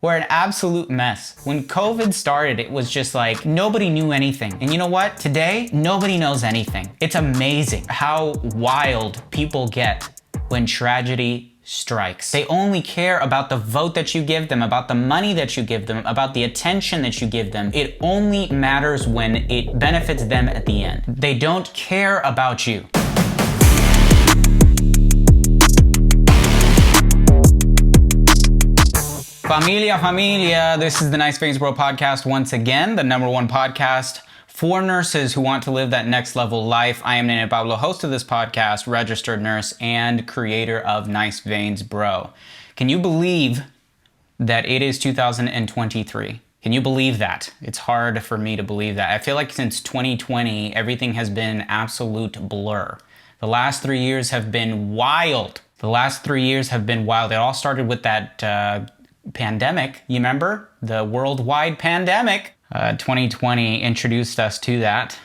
We're an absolute mess. When COVID started, it was just like nobody knew anything. And you know what? Today, nobody knows anything. It's amazing how wild people get when tragedy strikes. They only care about the vote that you give them, about the money that you give them, about the attention that you give them. It only matters when it benefits them at the end. They don't care about you. Familia, this is the Nice Veins Bro podcast once again, the #1 podcast for nurses who want to live that next level life. I am Nene Pablo, host of this podcast, registered nurse, and creator of Nice Veins Bro. Can you believe that it is 2023? Can you believe that? It's hard for me to believe that. I feel like since 2020, everything has been an absolute blur. The last 3 years have been wild. It all started with that pandemic, you remember? The worldwide pandemic. 2020 introduced us to that.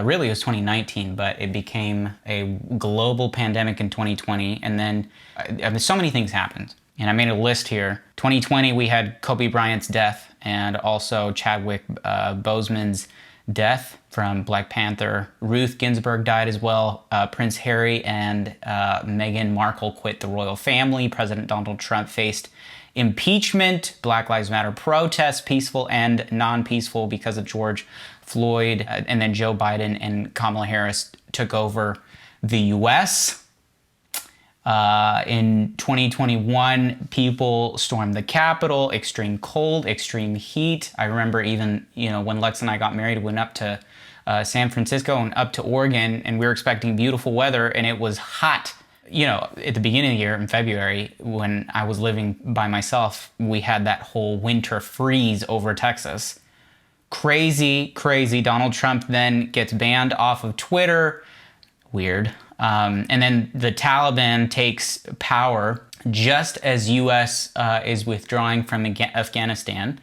Really, it was 2019, but it became a global pandemic in 2020. And then so many things happened. And I made a list here. 2020, we had Kobe Bryant's death and also Chadwick Boseman's death from Black Panther. Ruth Ginsburg died as well. Prince Harry and Meghan Markle quit the royal family. President Donald Trump faced impeachment. Black Lives Matter protests, peaceful and non-peaceful, because of George Floyd. And then Joe Biden and Kamala Harris took over the U.S. In 2021, people stormed the Capitol. Extreme cold, extreme heat. I remember even, when Lex and I got married, we went up to San Francisco and up to Oregon, and we were expecting beautiful weather, and it was hot. At the beginning of the year in February, when I was living by myself, we had that whole winter freeze over Texas. Crazy. Donald Trump then gets banned off of Twitter. Weird. And then the Taliban takes power just as U.S. is withdrawing from Afghanistan.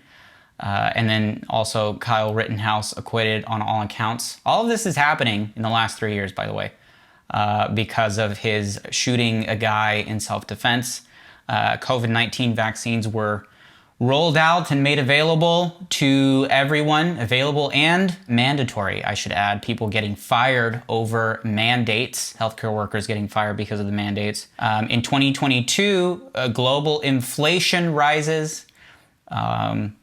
And then also Kyle Rittenhouse acquitted on all accounts. All of this is happening in the last 3 years, by the way. Because of his shooting a guy in self-defense. COVID-19 vaccines were rolled out and made available to everyone, available and mandatory, I should add. People getting fired over mandates, healthcare workers getting fired because of the mandates. In 2022, global inflation rises.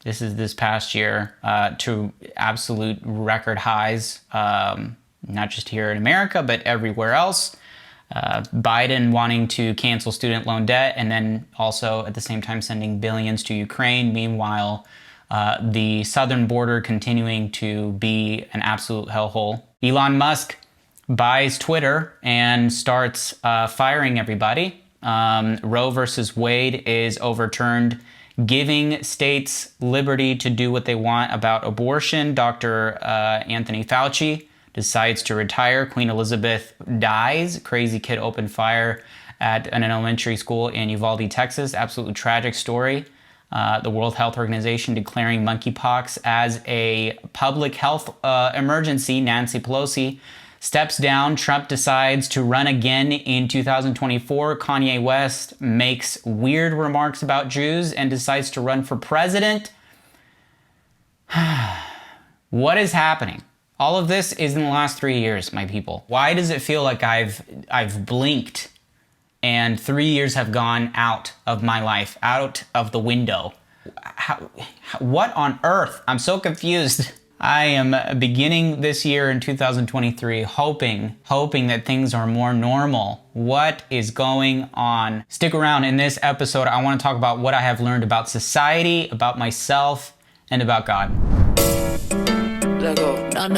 This is this past year to absolute record highs. Not just here in America, but everywhere else. Biden wanting to cancel student loan debt and then also at the same time sending billions to Ukraine. Meanwhile, the southern border continuing to be an absolute hellhole. Elon Musk buys Twitter and starts firing everybody. Roe versus Wade is overturned, giving states liberty to do what they want about abortion. Dr. Anthony Fauci decides to retire. Queen Elizabeth dies. Crazy kid opened fire at an elementary school in Uvalde, Texas. Absolutely tragic story. The World Health Organization declaring monkeypox as a public health emergency. Nancy Pelosi steps down. Trump decides to run again in 2024. Kanye West makes weird remarks about Jews and decides to run for president. What is happening? All of this is in the last 3 years, my people. Why does it feel like I've blinked and 3 years have gone out of my life, out of the window? What on earth? I'm so confused. I am beginning this year in 2023 hoping that things are more normal. What is going on? Stick around. In this episode, I want to talk about what I have learned about society, about myself, and about God. Let go. No.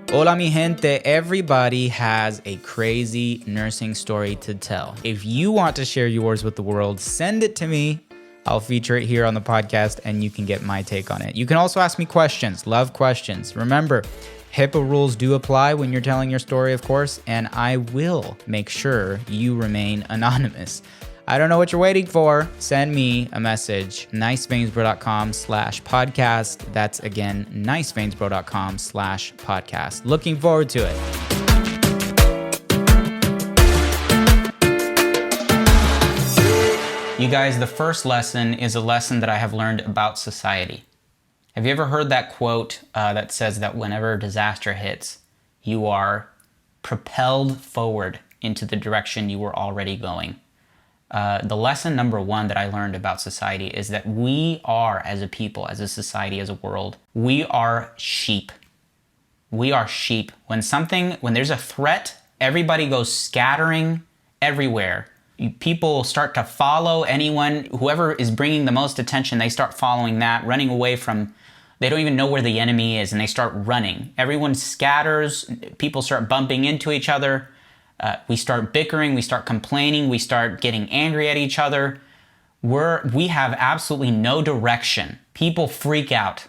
Hola mi gente, everybody has a crazy nursing story to tell. If you want to share yours with the world, send it to me. I'll feature it here on the podcast and you can get my take on it. You can also ask me questions, love questions. Remember, HIPAA rules do apply when you're telling your story, of course, and I will make sure you remain anonymous. I don't know what you're waiting for. Send me a message, niceveinsbro.com/podcast. That's again, niceveinsbro.com/podcast. Looking forward to it. You guys, the first lesson is a lesson that I have learned about society. Have you ever heard that quote that says that whenever disaster hits, you are propelled forward into the direction you were already going? The lesson number one that I learned about society is that we are, as a people, as a society, as a world, we are sheep. We are sheep. When there's a threat, everybody goes scattering everywhere. People start to follow whoever is bringing the most attention, they start following that, running away from, they don't even know where the enemy is, and they start running. Everyone scatters, people start bumping into each other. We start bickering, we start complaining, we start getting angry at each other. We have absolutely no direction. People freak out.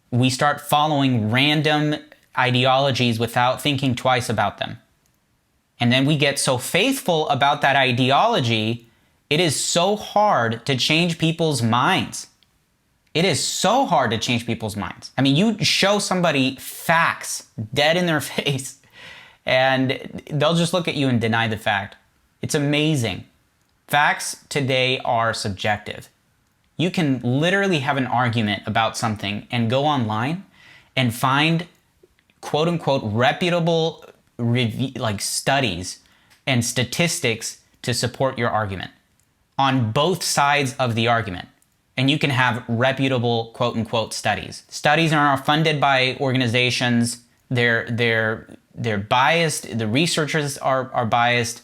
We start following random ideologies without thinking twice about them. And then we get so faithful about that ideology, it is so hard to change people's minds. It is so hard to change people's minds. I mean, you show somebody facts dead in their face, and they'll just look at you and deny the fact. It's amazing. Facts today are subjective. You can literally have an argument about something and go online and find quote unquote reputable studies and statistics to support your argument on both sides of the argument. And you can have reputable quote unquote studies. Studies are funded by organizations. They're biased. The researchers are biased.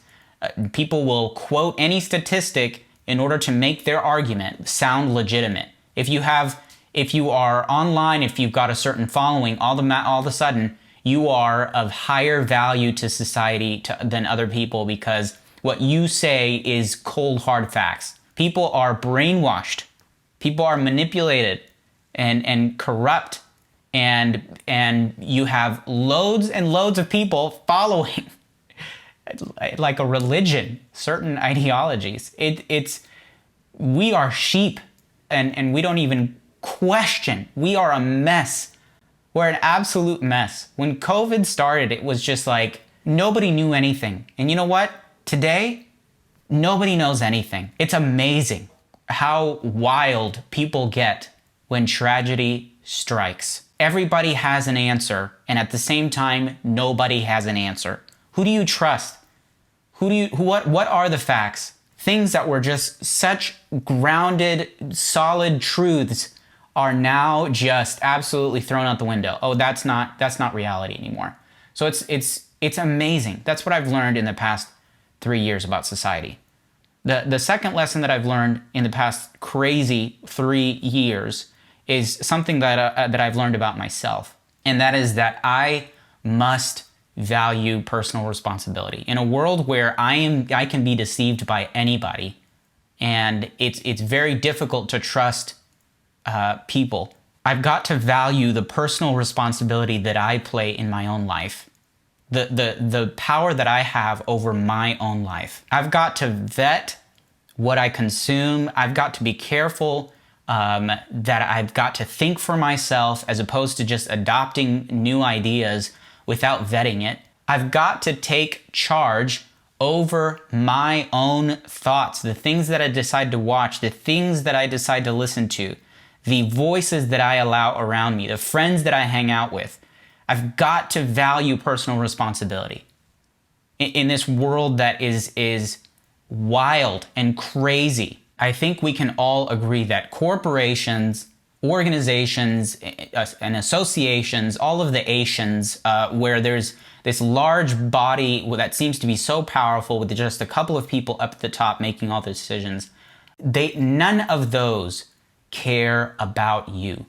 People will quote any statistic in order to make their argument sound legitimate. If you are online, if you've got a certain following, all of a sudden you are of higher value to society than other people, because what you say is cold hard facts. People are brainwashed. People are manipulated and corrupt. And you have loads and loads of people following like a religion, certain ideologies. We are sheep, and we don't even question. We are a mess. We're an absolute mess. When COVID started, it was just like nobody knew anything. And you know what? Today, nobody knows anything. It's amazing how wild people get when tragedy strikes. Everybody has an answer, and at the same time, nobody has an answer. Who do you trust? What are the facts? Things that were just such grounded, solid truths are now just absolutely thrown out the window. Oh, that's not reality anymore. So it's amazing. That's what I've learned in the past 3 years about society. The second lesson that I've learned in the past crazy 3 years is something that I've learned about myself, and that is that I must value personal responsibility. In a world where I can be deceived by anybody, and it's very difficult to trust people, I've got to value the personal responsibility that I play in my own life, the power that I have over my own life. I've got to vet what I consume. I've got to be careful that I've got to think for myself as opposed to just adopting new ideas without vetting it. I've got to take charge over my own thoughts, the things that I decide to watch, the things that I decide to listen to, the voices that I allow around me, the friends that I hang out with. I've got to value personal responsibility in this world that is wild and crazy. I think we can all agree that corporations, organizations, and associations, all of the Asians, where there's this large body that seems to be so powerful with just a couple of people up at the top making all the decisions, none of those care about you.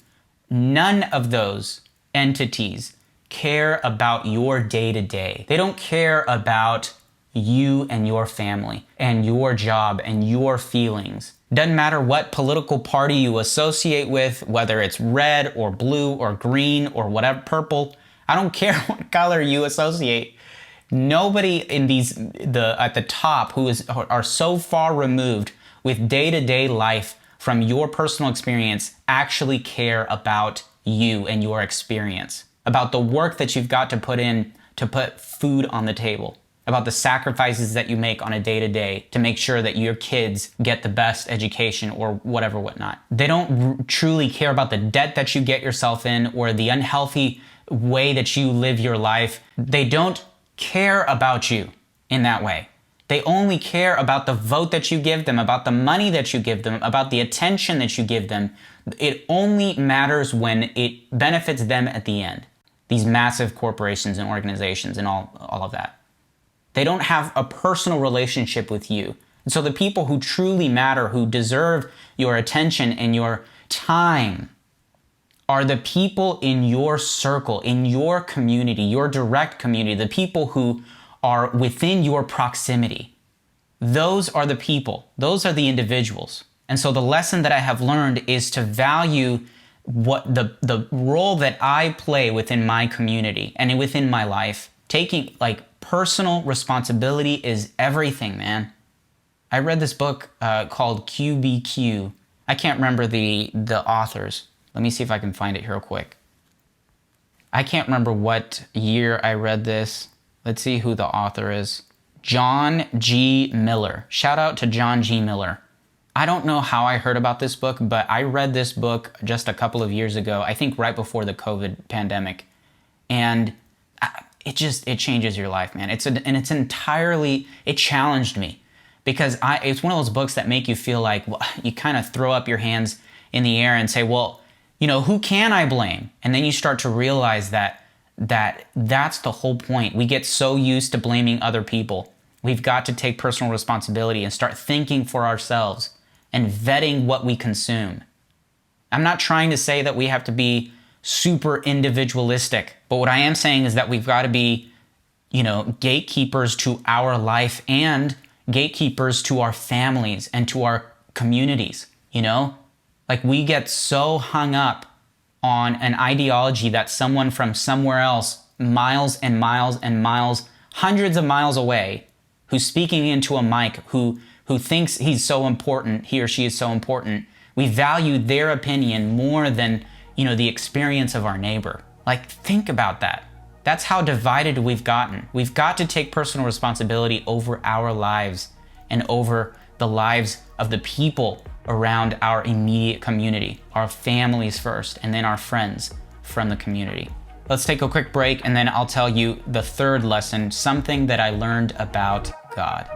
None of those entities care about your day-to-day. They don't care about you and your family and your job and your feelings. Doesn't matter what political party you associate with, whether it's red or blue or green or whatever, purple. I don't care what color you associate. Nobody in at the top are so far removed with day-to-day life from your personal experience actually care about you and your experience, about the work that you've got to put in to put food on the table. about the sacrifices that you make on a day-to-day to make sure that your kids get the best education or whatever, whatnot. They don't truly care about the debt that you get yourself in or the unhealthy way that you live your life. They don't care about you in that way. They only care about the vote that you give them, about the money that you give them, about the attention that you give them. It only matters when it benefits them at the end. These massive corporations and organizations and all of that. They don't have a personal relationship with you. And so the people who truly matter, who deserve your attention and your time, are the people in your circle, in your community, your direct community, the people who are within your proximity. Those are the people. Those are the individuals. And so the lesson that I have learned is to value what the role that I play within my community and within my life. Taking personal responsibility is everything, man. I read this book called QBQ. I can't remember the authors. Let me see if I can find it here real quick. I can't remember what year I read this. Let's see who the author is. John G. Miller. Shout out to John G. Miller. I don't know how I heard about this book, but I read this book just a couple of years ago, I think right before the COVID pandemic. And it changes your life, man. It challenged me because it's one of those books that make you feel like, well, you kind of throw up your hands in the air and say, well, who can I blame? And then you start to realize that's the whole point. We get so used to blaming other people. We've got to take personal responsibility and start thinking for ourselves and vetting what we consume. I'm not trying to say that we have to be super individualistic, but what I am saying is that we've got to be, gatekeepers to our life and gatekeepers to our families and to our communities, we get so hung up on an ideology that someone from somewhere else, miles and miles and miles, hundreds of miles away, who's speaking into a mic, who thinks he's so important, he or she is so important, we value their opinion more than, the experience of our neighbor. Think about that. That's how divided we've gotten. We've got to take personal responsibility over our lives and over the lives of the people around our immediate community, our families first, and then our friends from the community. Let's take a quick break, and then I'll tell you the third lesson, something that I learned about God.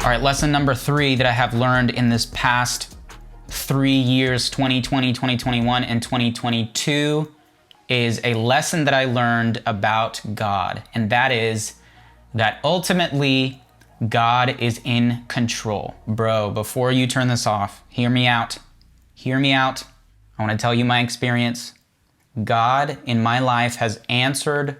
All right, lesson number 3 that I have learned in this past 3 years, 2020, 2021, and 2022, is a lesson that I learned about God. And that is that ultimately God is in control. Bro, before you turn this off, hear me out. Hear me out. I want to tell you my experience. God in my life has answered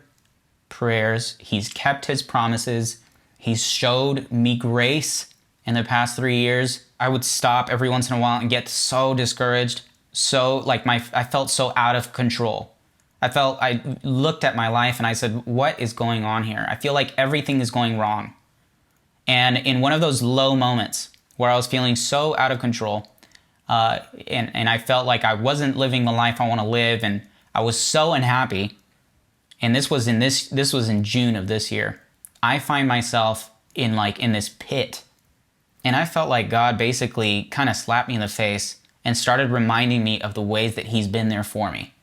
prayers. He's kept his promises. He's showed me grace in the past 3 years. I would stop every once in a while and get so discouraged. I felt so out of control. I looked at my life and I said, what is going on here? I feel like everything is going wrong. And in one of those low moments where I was feeling so out of control, and I felt like I wasn't living the life I want to live, and I was so unhappy. And this was in June of this year. I find myself in this pit. And I felt like God basically kind of slapped me in the face and started reminding me of the ways that he's been there for me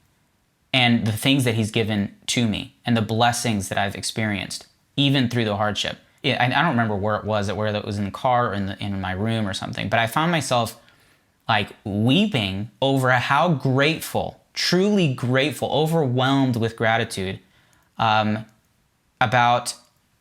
and the things that he's given to me and the blessings that I've experienced, even through the hardship. I don't remember where it was, whether it was in the car or in my room or something, but I found myself weeping over how grateful, truly grateful, overwhelmed with gratitude about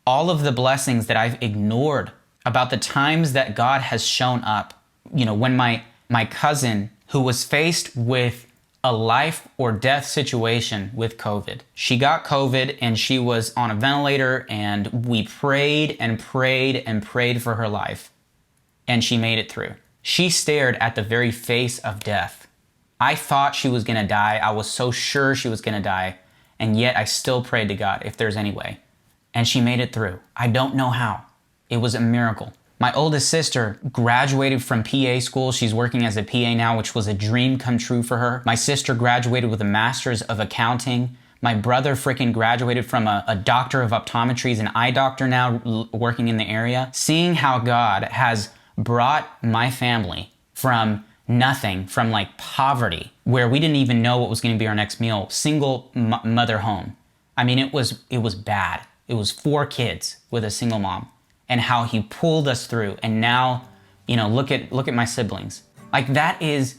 all of the blessings that I've ignored, about the times that God has shown up. When my cousin, who was faced with a life or death situation with COVID, she got COVID and she was on a ventilator, and we prayed and prayed and prayed for her life, and she made it through. She stared at the very face of death. I thought she was gonna die. I was so sure she was gonna die, and yet I still prayed to God if there's any way. and she made it through. I don't know how. It was a miracle. My oldest sister graduated from PA school. She's working as a PA now, which was a dream come true for her. My sister graduated with a master's of accounting. My brother freaking graduated from a doctor of optometry. He's an eye doctor now, working in the area. Seeing how God has brought my family from nothing, from like poverty, where we didn't even know what was going to be our next meal, single mother home. I mean, it was bad. It was 4 kids with a single mom, and how he pulled us through. And now, look at my siblings. Like that is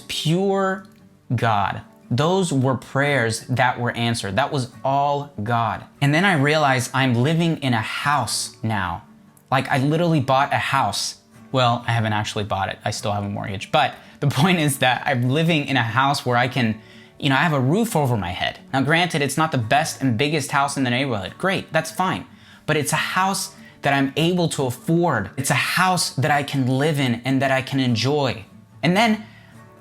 pure God. Those were prayers that were answered. That was all God. And then I realized I'm living in a house now. Like I literally bought a house. Well, I haven't actually bought it. I still have a mortgage. But the point is that I'm living in a house where I can, I have a roof over my head. Now granted, it's not the best and biggest house in the neighborhood. Great, that's fine. But it's a house that I'm able to afford. It's a house that I can live in and that I can enjoy. And then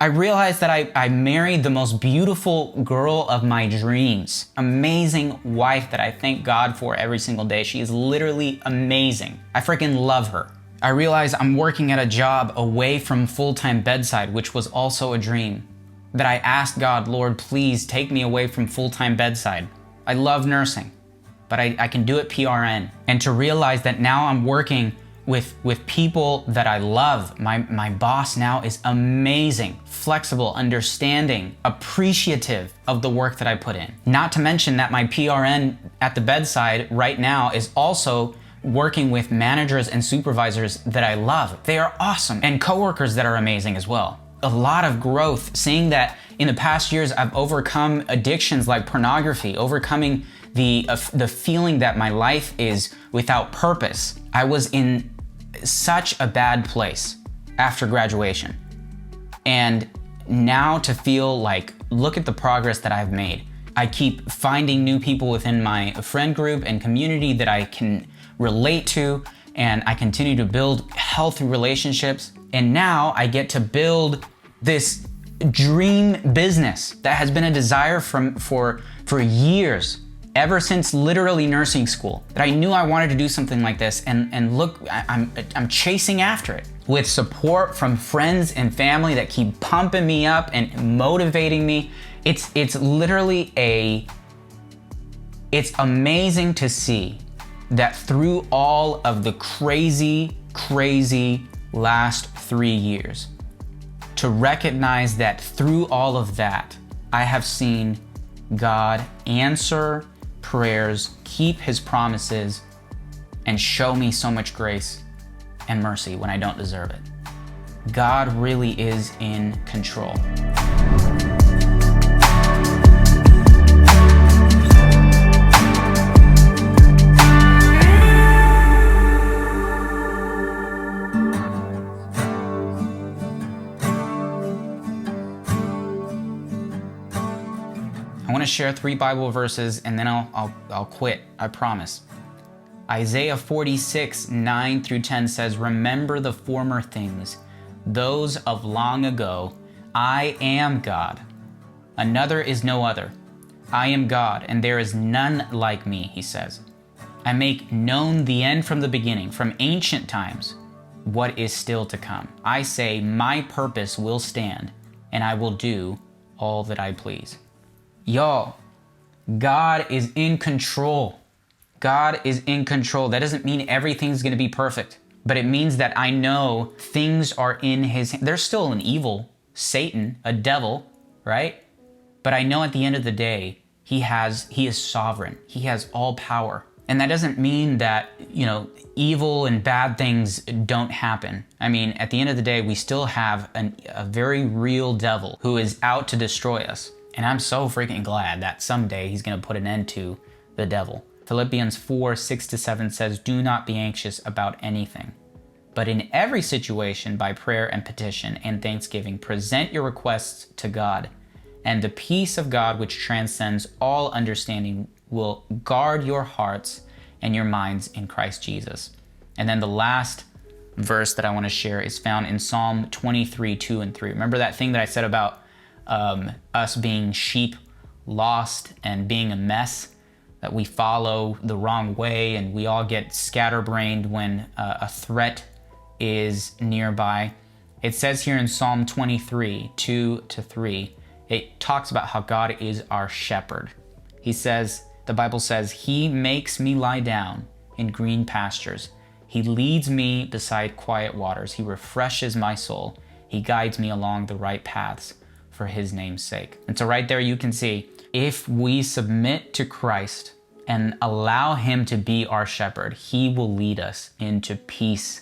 I realized that I married the most beautiful girl of my dreams. Amazing wife that I thank God for every single day. She is literally amazing. I freaking love her. I realized I'm working at a job away from full-time bedside, which was also a dream. That I asked God, Lord, please take me away from full-time bedside. I love nursing, but I can do it PRN. And to realize that now I'm working with people that I love. My boss now is amazing, flexible, understanding, appreciative of the work that I put in. Not to mention that my PRN at the bedside right now is also working with managers and supervisors that I love. They are awesome. And coworkers that are amazing as well. A lot of growth, seeing that in the past years I've overcome addictions like pornography, overcoming the feeling that my life is without purpose. I was in such a bad place after graduation. And now to feel like, look at the progress that I've made. I keep finding new people within my friend group and community that I can relate to, and I continue to build healthy relationships. And now I get to build this dream business that has been a desire for years, ever since literally nursing school, that I knew I wanted to do something like this. And look, I'm chasing after it with support from friends and family that keep pumping me up and motivating me. It's literally it's amazing to see that through all of the crazy last 3 years, to recognize that through all of that, I have seen God answer prayers, keep his promises, and show me so much grace and mercy when I don't deserve it. God really is in control. I want to share 3 Bible verses and then I'll quit, I promise. Isaiah 46, 9 through 10 says, "Remember the former things, those of long ago. I am God. Another is no other. I am God, and there is none like me," he says. "I make known the end from the beginning, from ancient times, what is still to come. I say, my purpose will stand, and I will do all that I please." Y'all, God is in control. God is in control. That doesn't mean everything's going to be perfect, but it means that I know things are in his hands. There's still an evil, Satan, a devil, right? But I know at the end of the day, he is sovereign. He has all power. And that doesn't mean that, evil and bad things don't happen. I mean, at the end of the day, we still have a very real devil who is out to destroy us. And I'm so freaking glad that someday he's going to put an end to the devil. Philippians 4, 6-7 says, "Do not be anxious about anything, but in every situation by prayer and petition and thanksgiving, present your requests to God, and the peace of God which transcends all understanding will guard your hearts and your minds in Christ Jesus." And then the last verse that I want to share is found in Psalm 23, 2 and 3. Remember that thing that I said about us being sheep, lost, and being a mess? that we follow the wrong way, and we all get scatterbrained when a threat is nearby. It says here in Psalm 23, 2-3, it talks about how God is our shepherd. The Bible says, He makes me lie down in green pastures. He leads me beside quiet waters. He refreshes my soul. He guides me along the right paths for His name's sake. And so right there you can see, if we submit to Christ and allow Him to be our shepherd, He will lead us into peace,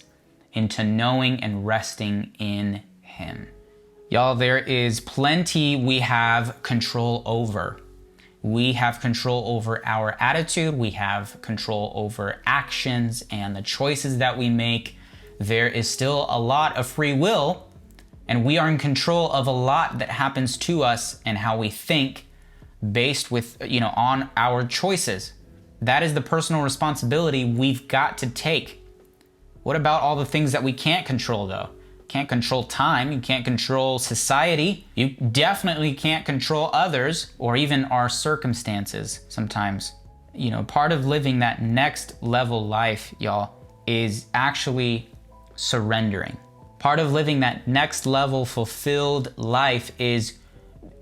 into knowing and resting in Him. Y'all, there is plenty we have control over. We have control over our attitude. We have control over actions and the choices that we make. There is still a lot of free will, and we are in control of a lot that happens to us and how we think based with, on our choices. That is the personal responsibility we've got to take. What about all the things that we can't control though? Can't control time, you can't control society, you definitely can't control others or even our circumstances sometimes. Part of living that next level life, y'all, is actually surrendering. Part of living that next level fulfilled life is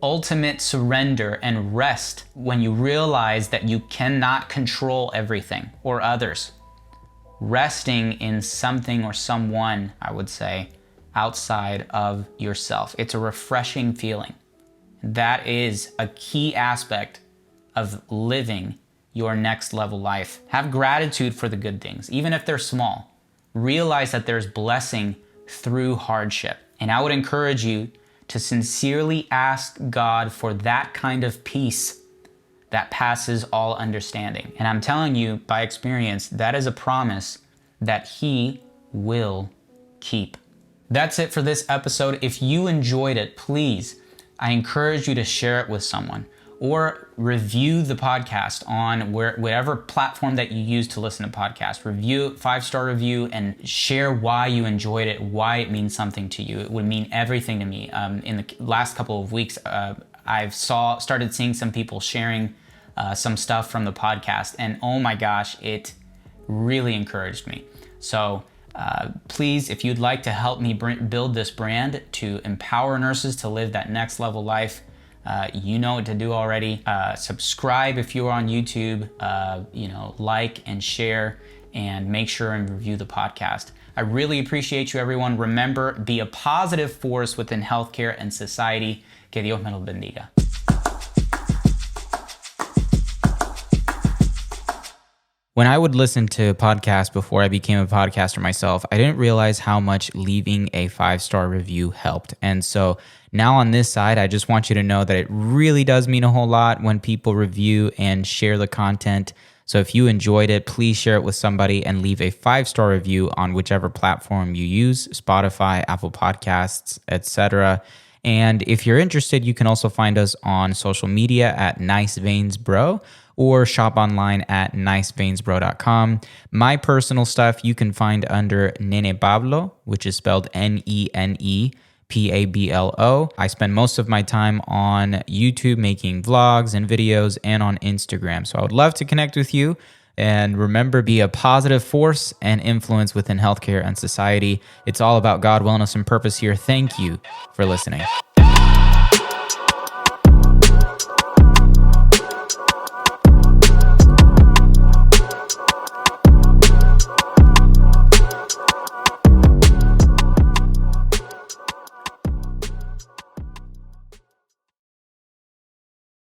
ultimate surrender and rest when you realize that you cannot control everything or others. Resting in something or someone, I would say, outside of yourself. It's a refreshing feeling. That is a key aspect of living your next level life. Have gratitude for the good things, even if they're small. Realize that there's blessing through hardship. And I would encourage you to sincerely ask God for that kind of peace that passes all understanding. And I'm telling you by experience, that is a promise that He will keep. That's it for this episode. If you enjoyed it, please, I encourage you to share it with someone or review the podcast on whatever platform that you use to listen to podcasts. Review, 5-star review, and share why you enjoyed it, why it means something to you. It would mean everything to me. In the last couple of weeks, I've started seeing some people sharing some stuff from the podcast, and oh my gosh, it really encouraged me. So please, if you'd like to help me build this brand to empower nurses to live that next level life, you know what to do already. Subscribe if you're on YouTube, like and share, and make sure and review the podcast. I really appreciate you, everyone. Remember, be a positive force within healthcare and society. Que Dios me los bendiga. When I would listen to podcasts before I became a podcaster myself, I didn't realize how much leaving a 5-star review helped. And so now on this side, I just want you to know that it really does mean a whole lot when people review and share the content. So if you enjoyed it, please share it with somebody and leave a 5-star review on whichever platform you use, Spotify, Apple Podcasts, etc. And if you're interested, you can also find us on social media at Nice Veins Bro, or shop online at niceveinsbro.com. My personal stuff you can find under Nene Pablo, which is spelled NENEPABLO. I spend most of my time on YouTube making vlogs and videos and on Instagram. So I would love to connect with you. And remember, be a positive force and influence within healthcare and society. It's all about God, wellness, and purpose here. Thank you for listening.